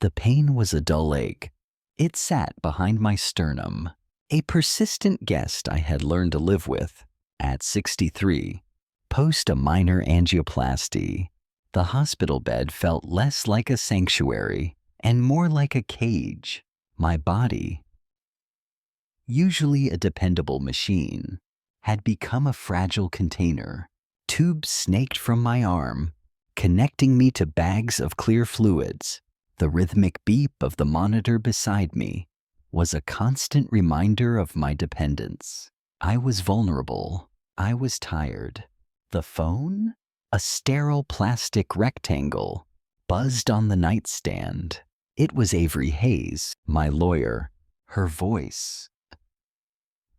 The pain was a dull ache. It sat behind my sternum, a persistent guest I had learned to live with. At 63, post a minor angioplasty, the hospital bed felt less like a sanctuary and more like a cage. My body, usually a dependable machine, had become a fragile container. Tubes snaked from my arm, connecting me to bags of clear fluids. The rhythmic beep of the monitor beside me was a constant reminder of my dependence. I was vulnerable. I was tired. The phone, a sterile plastic rectangle, buzzed on the nightstand. It was Avery Hayes, my lawyer. Her voice,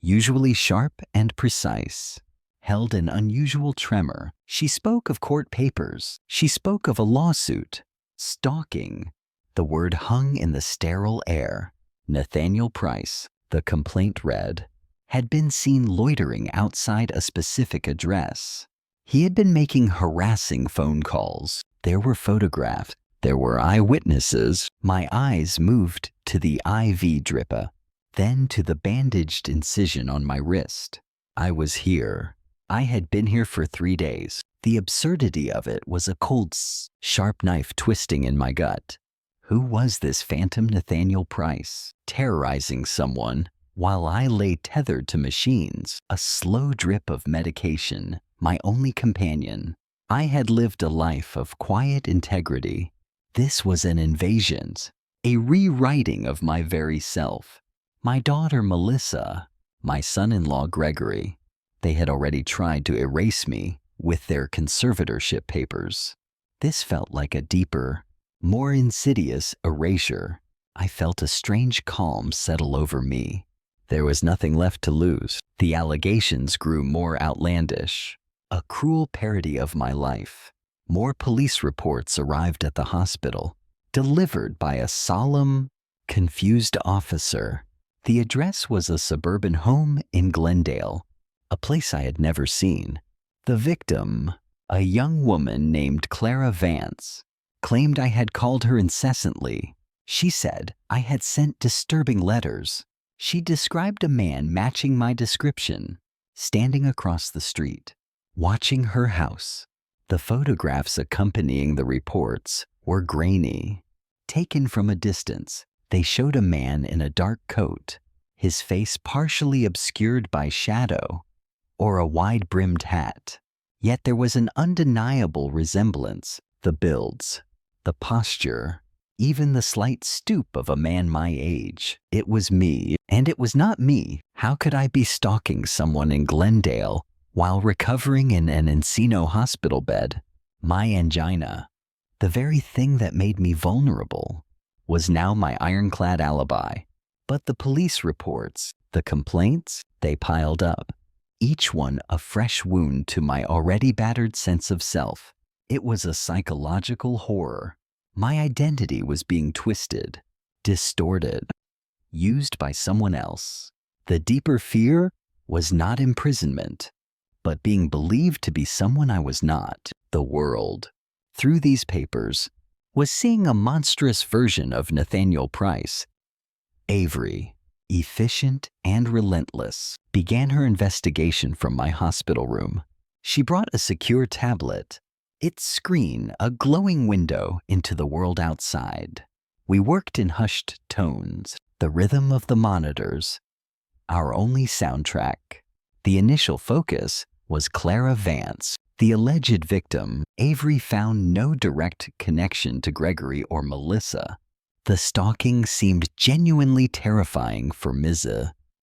usually sharp and precise, held an unusual tremor. She spoke of court papers. She spoke of a lawsuit. Stalking. The word hung in the sterile air. Nathaniel Price, the complaint read, had been seen loitering outside a specific address. He had been making harassing phone calls. There were photographs. There were eyewitnesses. My eyes moved to the IV dripper, then to the bandaged incision on my wrist. I was here. I had been here for 3 days. The absurdity of it was a cold, sharp knife twisting in my gut. Who was this phantom Nathaniel Price, terrorizing someone while I lay tethered to machines, a slow drip of medication, my only companion? I had lived a life of quiet integrity. This was an invasion, a rewriting of my very self. My daughter Melissa, my son-in-law Gregory, they had already tried to erase me with their conservatorship papers. This felt like a deeper, more insidious erasure. I felt a strange calm settle over me. There was nothing left to lose. The allegations grew more outlandish, a cruel parody of my life. More police reports arrived at the hospital, delivered by a solemn, confused officer. The address was a suburban home in Glendale, a place I had never seen. The victim, a young woman named Clara Vance, claimed I had called her incessantly. She said I had sent disturbing letters. She described a man matching my description, standing across the street, watching her house. The photographs accompanying the reports were grainy. Taken from a distance, they showed a man in a dark coat, his face partially obscured by shadow or a wide-brimmed hat. Yet there was an undeniable resemblance. The builds, the posture, even the slight stoop of a man my age. It was me, and it was not me. How could I be stalking someone in Glendale while recovering in an Encino hospital bed? My angina, the very thing that made me vulnerable, was now my ironclad alibi. But the police reports, the complaints, they piled up, each one a fresh wound to my already battered sense of self. It was a psychological horror. My identity was being twisted, distorted, used by someone else. The deeper fear was not imprisonment, but being believed to be someone I was not. The world, through these papers, was seeing a monstrous version of Nathaniel Price. Avery, efficient and relentless, began her investigation from my hospital room. She brought a secure tablet, its screen a glowing window into the world outside. We worked in hushed tones, the rhythm of the monitors, our only soundtrack. The initial focus was Clara Vance, the alleged victim. Avery found no direct connection to Gregory or Melissa. The stalking seemed genuinely terrifying for Ms.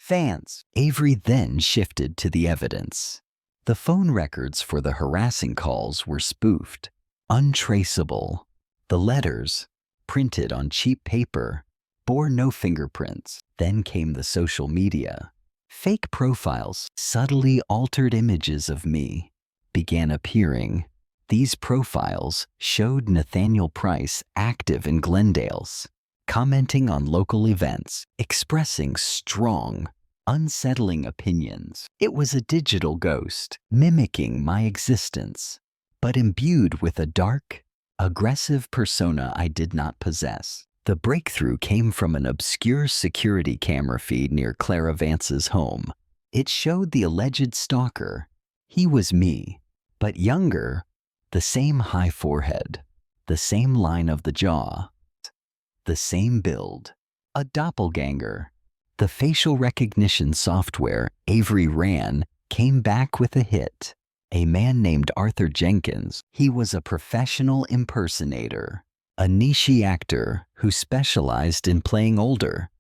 Vance. Avery then shifted to the evidence. The phone records for the harassing calls were spoofed, untraceable. The letters, printed on cheap paper, bore no fingerprints. Then came the social media. Fake profiles, subtly altered images of me, began appearing. These profiles showed Nathaniel Price active in Glendale's, commenting on local events, expressing strong, unsettling opinions. It was a digital ghost, mimicking my existence, but imbued with a dark, aggressive persona I did not possess. The breakthrough came from an obscure security camera feed near Clara Vance's home. It showed the alleged stalker. He was me, but younger, the same high forehead, the same line of the jaw, the same build, a doppelganger. The facial recognition software Avery ran came back with a hit. A man named Arthur Jenkins. He was a professional impersonator, a niche actor who specialized in playing older,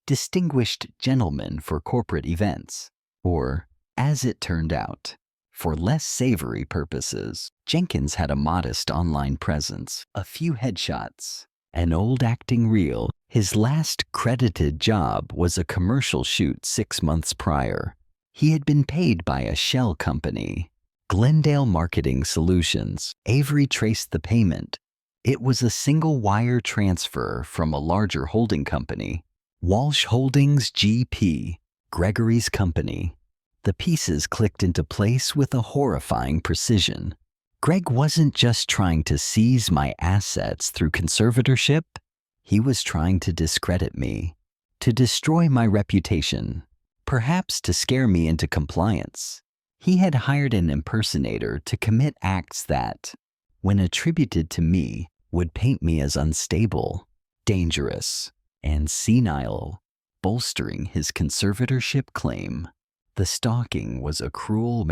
distinguished gentlemen for corporate events, or, as it turned out, for less savory purposes. Jenkins had a modest online presence, a few headshots, an old acting reel. His last credited job was a commercial shoot 6 months prior. He had been paid by a shell company, Glendale Marketing Solutions. Avery traced the payment. It was a single wire transfer from a larger holding company, Walsh Holdings GP, Gregory's company. The pieces clicked into place with a horrifying precision. Greg wasn't just trying to seize my assets through conservatorship. He was trying to discredit me, to destroy my reputation, perhaps to scare me into compliance. He had hired an impersonator to commit acts that, when attributed to me, would paint me as unstable, dangerous, and senile, bolstering his conservatorship claim. The stalking was a cruel,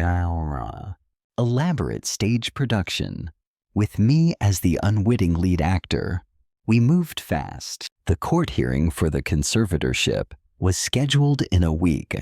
elaborate stage production, with me as the unwitting lead actor. We moved fast. The court hearing for the conservatorship was scheduled in a week.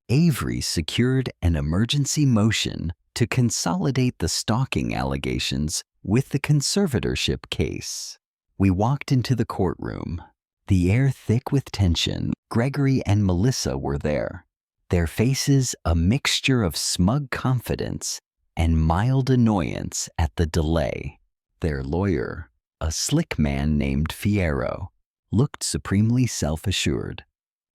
Avery secured an emergency motion to consolidate the stalking allegations with the conservatorship case. We walked into the courtroom, the air thick with tension. Gregory and Melissa were there, their faces a mixture of smug confidence and mild annoyance at the delay. Their lawyer, a slick man named Fierro, looked supremely self-assured.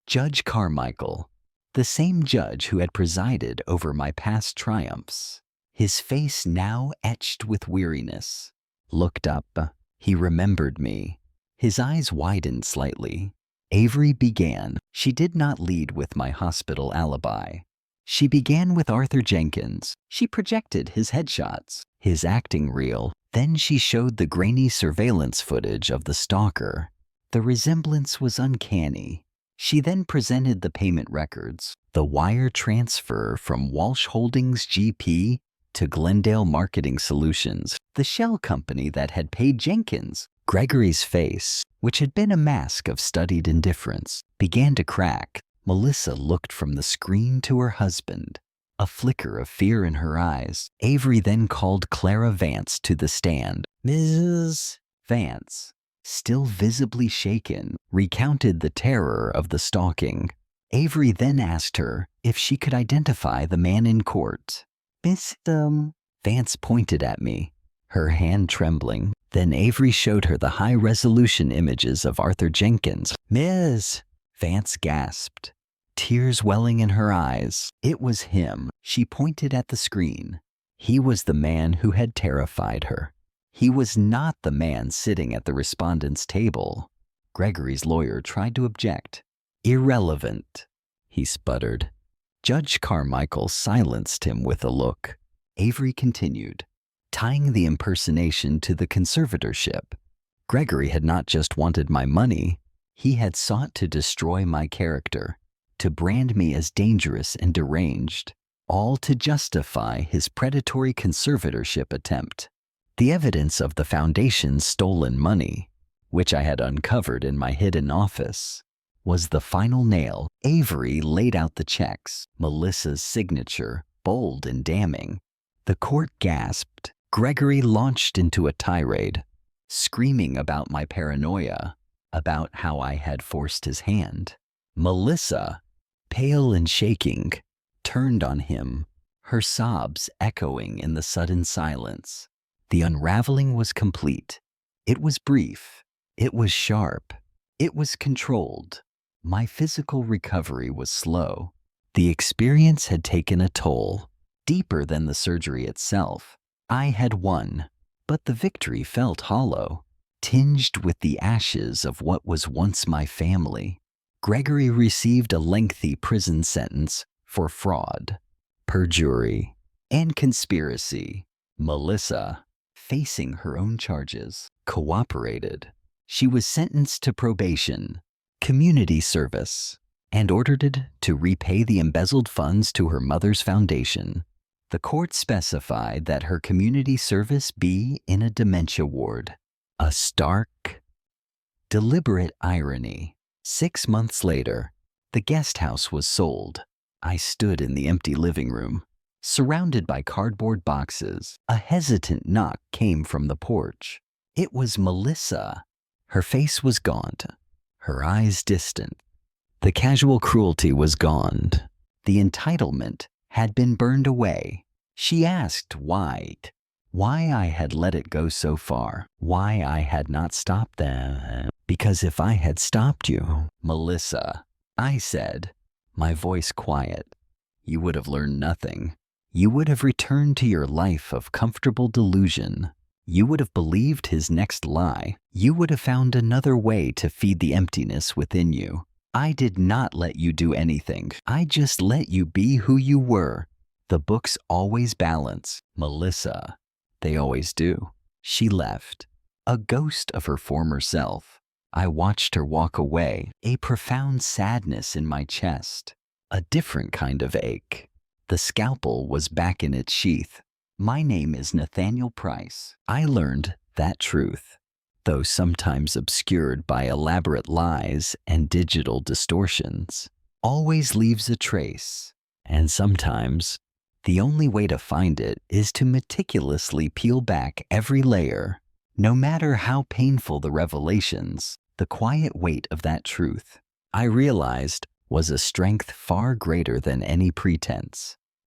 Judge Carmichael, the same judge who had presided over my past triumphs, his face now etched with weariness, looked up. He remembered me. His eyes widened slightly. Avery began. She did not lead with my hospital alibi. She began with Arthur Jenkins. She projected his headshots, his acting reel. Then she showed the grainy surveillance footage of the stalker. The resemblance was uncanny. She then presented the payment records, the wire transfer from Walsh Holdings GP to Glendale Marketing Solutions, the shell company that had paid Jenkins. Gregory's face, which had been a mask of studied indifference, began to crack. Melissa looked from the screen to her husband, a flicker of fear in her eyes. Avery then called Clara Vance to the stand. Mrs. Vance, still visibly shaken, recounted the terror of the stalking. Avery then asked her if she could identify the man in court. Miss Vance pointed at me, her hand trembling. Then Avery showed her the high-resolution images of Arthur Jenkins. Ms. Vance gasped, tears welling in her eyes. It was him. She pointed at the screen. He was the man who had terrified her. He was not the man sitting at the respondent's table. Gregory's lawyer tried to object. Irrelevant, he sputtered. Judge Carmichael silenced him with a look. Avery continued, tying the impersonation to the conservatorship. Gregory had not just wanted my money, he had sought to destroy my character, to brand me as dangerous and deranged, all to justify his predatory conservatorship attempt. The evidence of the foundation's stolen money, which I had uncovered in my hidden office, was the final nail. Avery laid out the checks, Melissa's signature, bold and damning. The court gasped. Gregory launched into a tirade, screaming about my paranoia, about how I had forced his hand. Melissa, pale and shaking, turned on him, her sobs echoing in the sudden silence. The unraveling was complete. It was brief. It was sharp. It was controlled. My physical recovery was slow. The experience had taken a toll, deeper than the surgery itself. I had won, but the victory felt hollow. tinged with the ashes of what was once my family. Gregory received a lengthy prison sentence for fraud, perjury, and conspiracy. Melissa, facing her own charges, cooperated. She was sentenced to probation, community service, and ordered to repay the embezzled funds to her mother's foundation. The court specified that her community service be in a dementia ward. A stark, deliberate irony. 6 months later, the guest house was sold. I stood in the empty living room, surrounded by cardboard boxes. A hesitant knock came from the porch. It was Melissa. Her face was gaunt, her eyes distant. The casual cruelty was gone. The entitlement had been burned away. She asked why I had let it go so far, why I had not stopped them. Because if I had stopped you, Melissa, I said, my voice quiet, you would have learned nothing. You would have returned to your life of comfortable delusion. You would have believed his next lie. You would have found another way to feed the emptiness within you. I did not let you do anything. I just let you be who you were. The books always balance, Melissa. They always do. She left, a ghost of her former self. I watched her walk away, a profound sadness in my chest, a different kind of ache. The scalpel was back in its sheath. My name is Nathaniel Price. I learned that truth, though sometimes obscured by elaborate lies and digital distortions, always leaves a trace, and sometimes the only way to find it is to meticulously peel back every layer. No matter how painful the revelations, the quiet weight of that truth, I realized, was a strength far greater than any pretense.